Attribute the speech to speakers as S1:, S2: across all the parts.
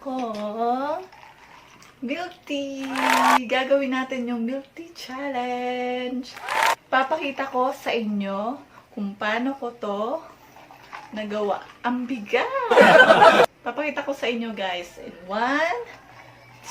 S1: akong milk tea. Gagawin natin yung milk tea challenge. Papakita ko sa inyo kung paano ko to nagawa. Ang bigat! Papakita ko sa inyo guys. In 1,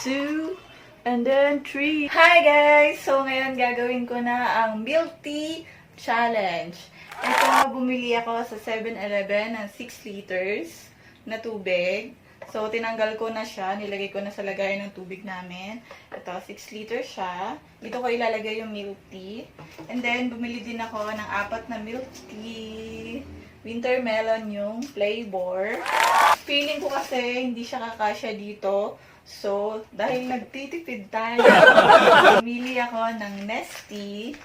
S1: 2, and then 3. Hi guys! So ngayon gagawin ko na ang milk tea challenge. Ito, bumili ako sa 7-Eleven ng 6 liters na tubig. So, tinanggal ko na siya. Nilagay ko na sa lagayan ng tubig namin. Ito, 6 liters siya. Dito ko ilalagay yung milk tea. And then, bumili din ako ng 4 na milk tea. Winter melon yung flavor. Feeling ko kasi hindi siya kakasya dito. So, dahil nagtitipid tayo, bumili ako ng Nestea.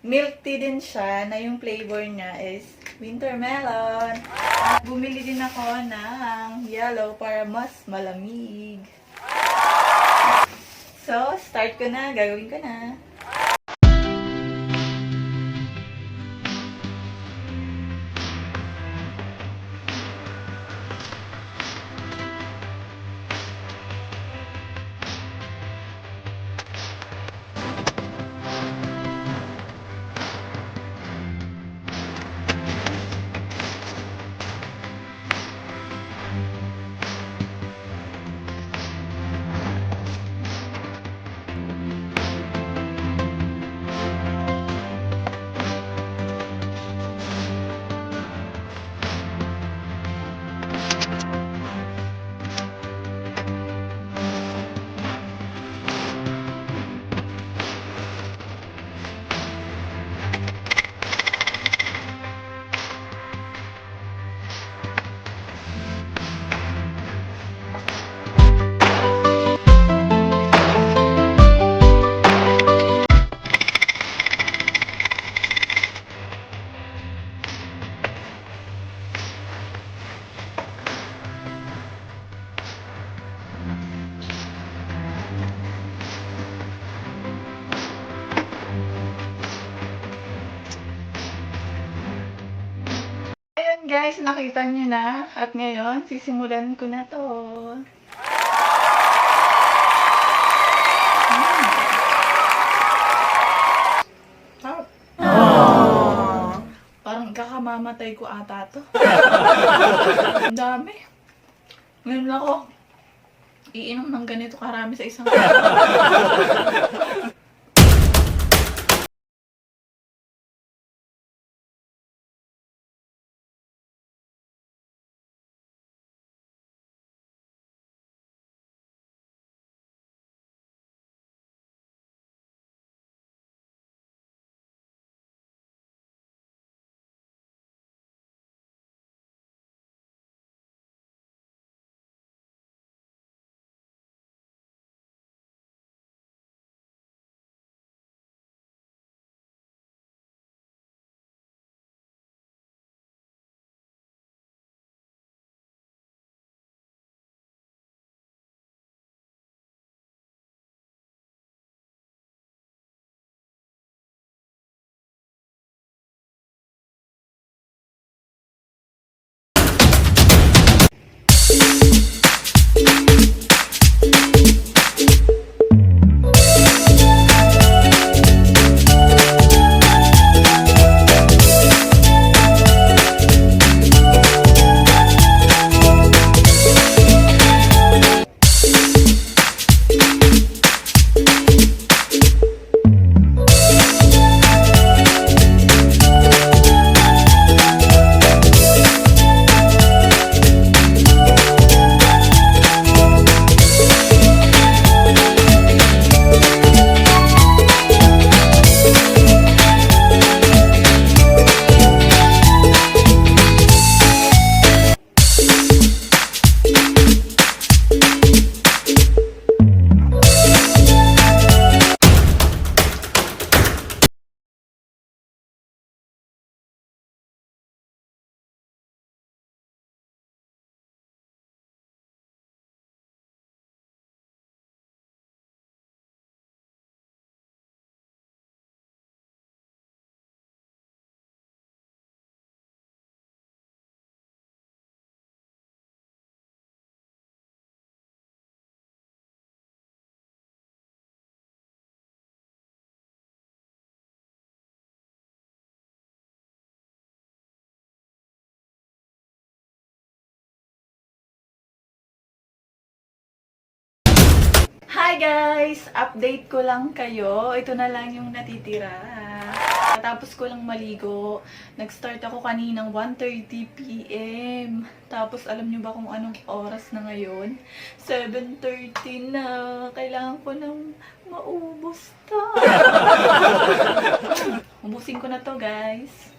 S1: Milk tea din siya na yung flavor niya is winter melon. At bumili din ako ng yellow para mas malamig. So, start ko na. Gagawin ko na. Guys, nakita niyo na. At ngayon, sisimulan ko na to. Parang kakamamatay ko ata to. Ang dami. Ngayon lang ako iinom ng ganito karami sa isang Hi guys! Update ko lang kayo. Ito na lang yung natitira. Tapos ko lang maligo. Nag-start ako kaninang 1:30 PM. Tapos alam nyo ba kung anong oras na ngayon? 7:30 na. Kailangan ko nang maubos to. Ubusin ko na to guys.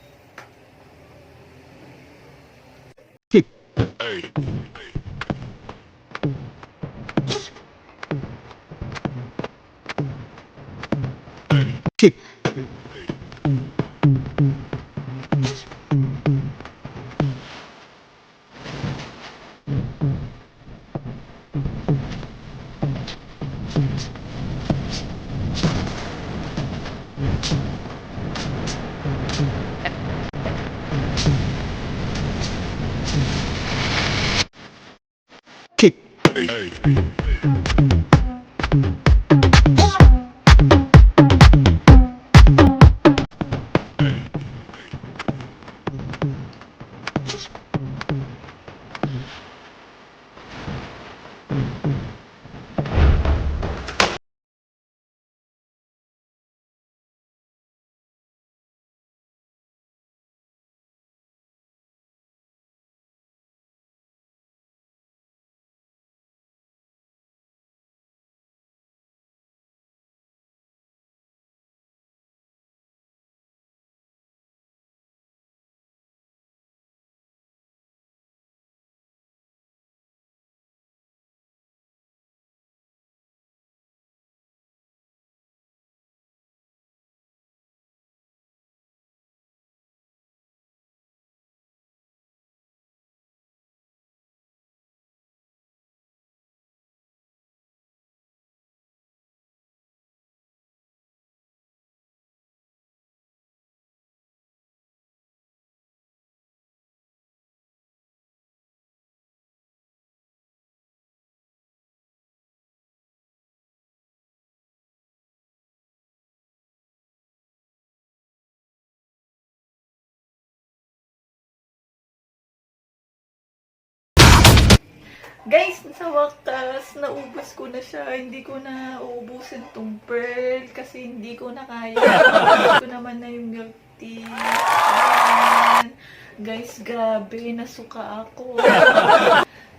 S1: Guys, sa wakas, naubos ko na siya. Hindi ko na uubusin tong pearl kasi hindi ko na kaya. Ubus ko naman na yung milk tea. Ayan. Guys, grabe, nasuka ako.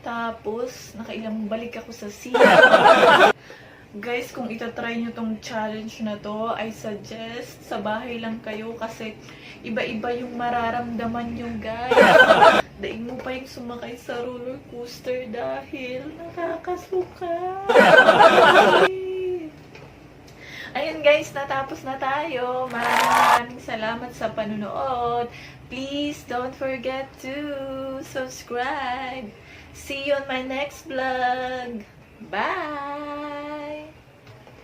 S1: Tapos, nakailang balik ako sa sea. Guys, kung itatry nyo tong challenge na to, I suggest sa bahay lang kayo kasi iba-iba yung mararamdaman nyo, guys. Daig mo pa yung sumakay sa roller coaster dahil nakakasuka. Ayun guys, natapos na tayo. Maraming salamat sa panunood. Please don't forget to subscribe. See you on my next vlog. Bye!